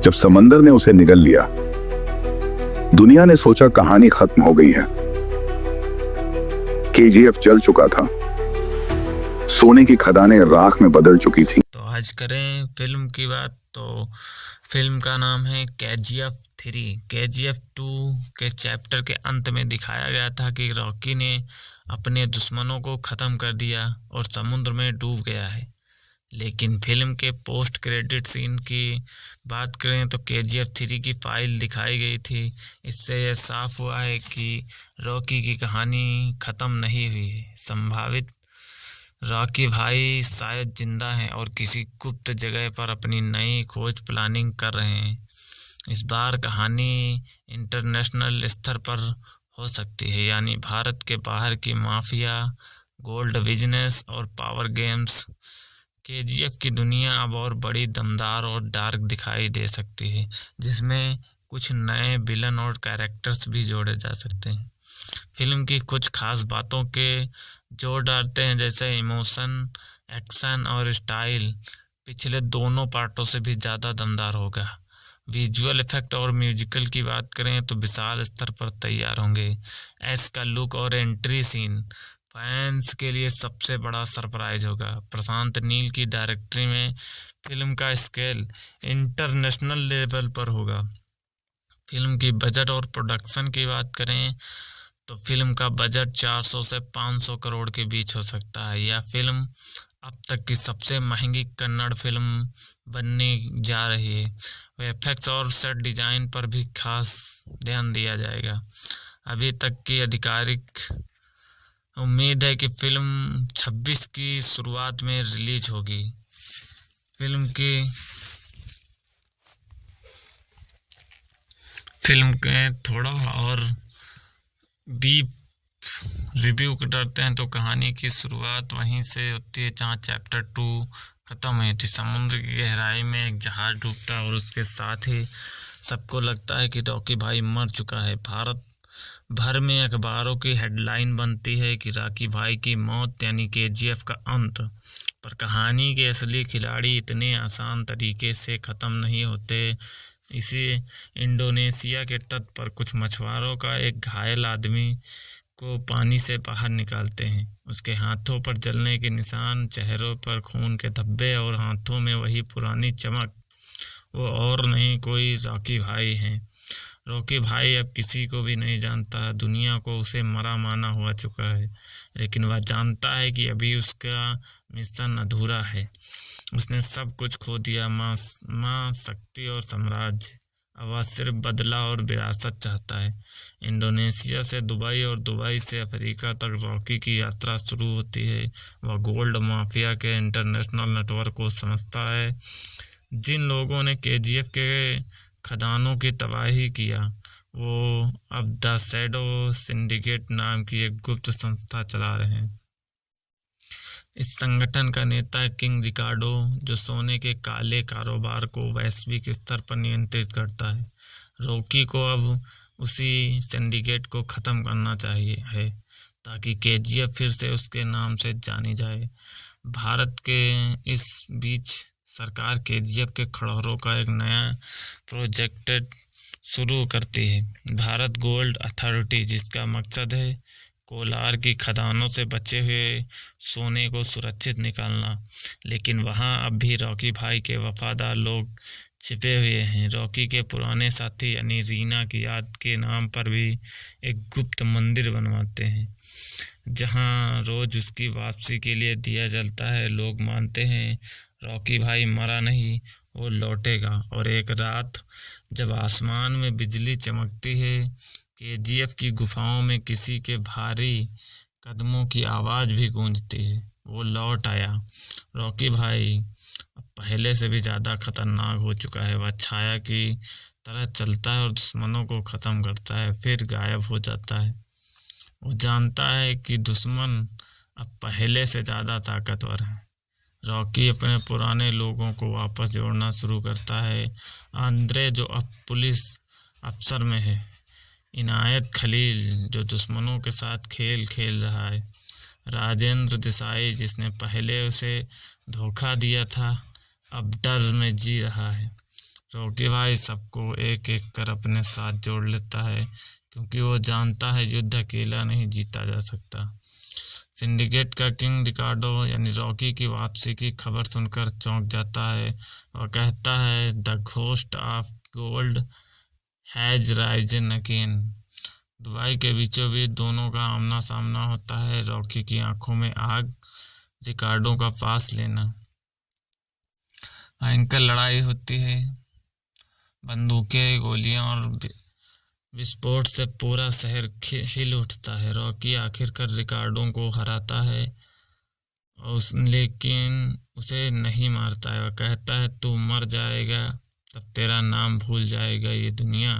जब समंदर ने उसे निगल लिया, दुनिया ने सोचा कहानी खत्म हो गई है। केजीएफ जल चुका था, सोने की खदानें राख में बदल चुकी थी। तो आज करें फिल्म की बात। तो फिल्म का नाम है केजीएफ 3। केजीएफ 2 के चैप्टर के अंत में दिखाया गया था कि रॉकी ने अपने दुश्मनों को ख़त्म कर दिया और समुद्र में डूब गया है। लेकिन फिल्म के पोस्ट क्रेडिट सीन की बात करें तो केजीएफ 3 की फाइल दिखाई गई थी। इससे यह साफ हुआ है कि रॉकी की कहानी ख़त्म नहीं हुई है। संभावित रॉकी भाई शायद जिंदा हैं और किसी गुप्त जगह पर अपनी नई खोज प्लानिंग कर रहे हैं। इस बार कहानी इंटरनेशनल स्तर पर हो सकती है, यानी भारत के बाहर की माफिया, गोल्ड बिजनेस और पावर गेम्स। केजीएफ की दुनिया अब और बड़ी, दमदार और डार्क दिखाई दे सकती है, जिसमें कुछ नए विलन और कैरेक्टर्स भी जोड़े जा सकते हैं। फिल्म की कुछ खास बातों के जोर डालते हैं, जैसे इमोशन, एक्शन और स्टाइल पिछले दोनों पार्टों से भी ज़्यादा दमदार होगा। विजुअल इफेक्ट और म्यूजिकल की बात करें तो विशाल स्तर पर तैयार होंगे। एस का लुक और एंट्री सीन फैंस के लिए सबसे बड़ा सरप्राइज होगा। प्रशांत नील की डायरेक्टरी में फिल्म का स्केल इंटरनेशनल लेवल पर होगा। फिल्म की बजट और प्रोडक्शन की बात करें तो फिल्म का बजट 400 से 500 करोड़ के बीच हो सकता है। यह फिल्म अब तक की सबसे महंगी कन्नड़ फिल्म बनने जा रही है। इफेक्ट्स और सेट डिजाइन पर भी खास ध्यान दिया जाएगा। अभी तक की आधिकारिक उम्मीद है कि फिल्म 26 की शुरुआत में रिलीज होगी। फिल्म के थोड़ा और डीप रिव्यू करते हैं तो कहानी की शुरुआत वहीं से होती है जहां चैप्टर 2 खत्म हुई थी। समुद्र की गहराई में एक जहाज डूबता है और उसके साथ ही सबको लगता है कि रॉकी भाई मर चुका है। भारत भर में अखबारों की हेडलाइन बनती है कि रॉकी भाई की मौत यानी केजीएफ का अंत। पर कहानी के असली खिलाड़ी इतने आसान तरीके से ख़त्म नहीं होते। इसी इंडोनेशिया के तट पर कुछ मछुआरों का एक घायल आदमी को पानी से बाहर निकालते हैं। उसके हाथों पर जलने के निशान, चेहरों पर खून के धब्बे और हाथों में वही पुरानी चमक। वो और नहीं, कोई रॉकी भाई हैं। रॉकी भाई अब किसी को भी नहीं जानता। दुनिया को उसे मरा माना हुआ चुका है, लेकिन वह जानता है कि अभी उसका मिशन अधूरा है। उसने सब कुछ खो दिया, माँ, शक्ति और साम्राज्य। अब वह सिर्फ बदला और विरासत चाहता है। इंडोनेशिया से दुबई और दुबई से अफ्रीका तक रॉकी की यात्रा शुरू होती है। वह गोल्ड माफिया के इंटरनेशनल नेटवर्क को समझता है। जिन लोगों ने केजीएफ के खदानों की तबाही किया, वो अब द शैडो सिंडिकेट नाम की एक गुप्त संस्था चला रहे हैं। इस संगठन का नेता किंग रिकार्डो, जो सोने के काले कारोबार को वैश्विक स्तर पर नियंत्रित करता है। रॉकी को अब उसी सिंडिकेट को ख़त्म करना चाहिए है ताकि केजीएफ फिर से उसके नाम से जानी जाए। भारत के इस बीच सरकार केजीएफ के खड़हरों का एक नया प्रोजेक्ट शुरू करती है, भारत गोल्ड अथॉरिटी, जिसका मकसद है कोलार की खदानों से बचे हुए सोने को सुरक्षित निकालना। लेकिन वहां अब भी रॉकी भाई के वफादार लोग छिपे हुए हैं। रॉकी के पुराने साथी यानी रीना की याद के नाम पर भी एक गुप्त मंदिर बनवाते हैं, जहां रोज उसकी वापसी के लिए दिया जलता है। लोग मानते हैं रॉकी भाई मरा नहीं, वो लौटेगा। और एक रात जब आसमान में बिजली चमकती है, केजीएफ की गुफाओं में किसी के भारी कदमों की आवाज़ भी गूंजती है। वो लौट आया। रॉकी भाई अब पहले से भी ज़्यादा खतरनाक हो चुका है। वह छाया की तरह चलता है और दुश्मनों को ख़त्म करता है, फिर गायब हो जाता है। वो जानता है कि दुश्मन अब पहले से ज़्यादा ताकतवर है। रॉकी अपने पुराने लोगों को वापस जोड़ना शुरू करता है। आंद्रे, जो अब पुलिस अफसर में है, इनायत खलील, जो दुश्मनों के साथ खेल खेल रहा है, राजेंद्र देसाई, जिसने पहले उसे धोखा दिया था, अब डर में जी रहा है। रॉकी भाई सबको एक एक कर अपने साथ जोड़ लेता है, क्योंकि वो जानता है युद्ध अकेला नहीं जीता जा सकता। सिंडिकेट का किंग रिकार्डो यानी रॉकी की वापसी की खबर सुनकर चौंक जाता है और कहता है, the ghost of gold has risen again. Dubai के बीचों बीच दोनों का आमना सामना होता है। रॉकी की आंखों में आग, रिकार्डो का पास लेना। भयंकर लड़ाई होती है, बंदूकें, गोलियां और विस्फोट से पूरा शहर हिल उठता है। रॉकी आखिरकार रिकार्डो को हराता है, लेकिन उसे नहीं मारता है। वह कहता है, तू मर जाएगा तब तेरा नाम भूल जाएगा ये दुनिया।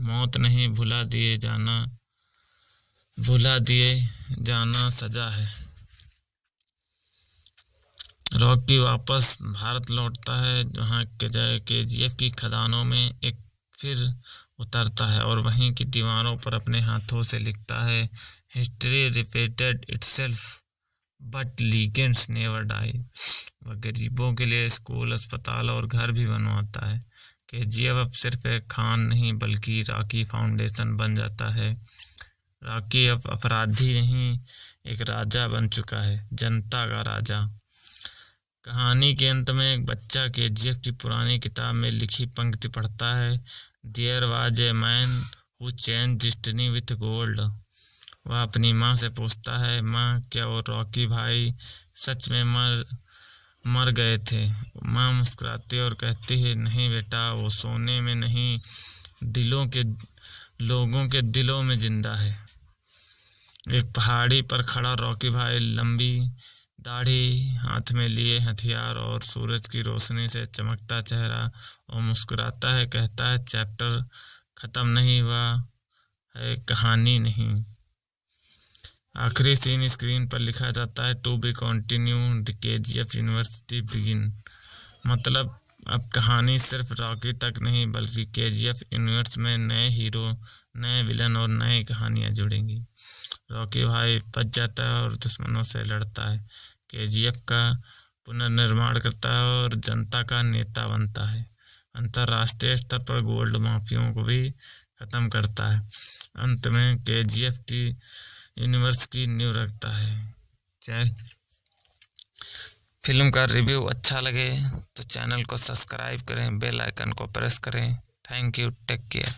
मौत नहीं, भुला दिए जाना सजा है। रॉकी वापस भारत लौटता है, जहाँ KGF की खदानों में एक फिर उतरता है और वहीं की दीवारों पर अपने हाथों से लिखता है, history repeated itself but legends never die. वह गरीबों के लिए स्कूल, अस्पताल और घर भी बनवाता है। KGF अब सिर्फ एक खान नहीं बल्कि रॉकी फाउंडेशन बन जाता है। रॉकी अब अपराधी नहीं, एक राजा बन चुका है, जनता का राजा। कहानी के अंत में एक बच्चा KGF की पुरानी किताब में लिखी पंक्ति पढ़ता है, there was a man who changed destiny with gold. वह अपनी माँ से पूछता है, माँ क्या वो रॉकी भाई सच में मर गए थे? माँ मुस्कुराती और कहती है, नहीं बेटा, वो सोने में नहीं, लोगों के दिलों में जिंदा है। एक पहाड़ी पर खड़ा रॉकी भाई, लंबी दाढ़ी, हाथ में लिए हथियार और सूरज की रोशनी से चमकता चेहरा, और मुस्कुराता है, कहता है, चैप्टर खत्म नहीं हुआ है, कहानी नहीं। आखिरी सीन स्क्रीन पर लिखा जाता है, to be continue, the KGF university begin. मतलब अब कहानी सिर्फ रॉकी तक नहीं बल्कि KGF यूनिवर्स में नए हीरो, नए विलन और नई कहानियां जुड़ेंगी। रॉकी भाई बच जाता है और दुश्मनों से लड़ता है, KGF का पुनर्निर्माण करता है और जनता का नेता बनता है। अंतर्राष्ट्रीय स्तर पर गोल्ड माफियाओं को भी खत्म करता है। अंत में KGF की यूनिवर्स की नींव रखता है। फिल्म का रिव्यू अच्छा लगे तो चैनल को सब्सक्राइब करें, बेल आइकन को प्रेस करें। Thank you, take care.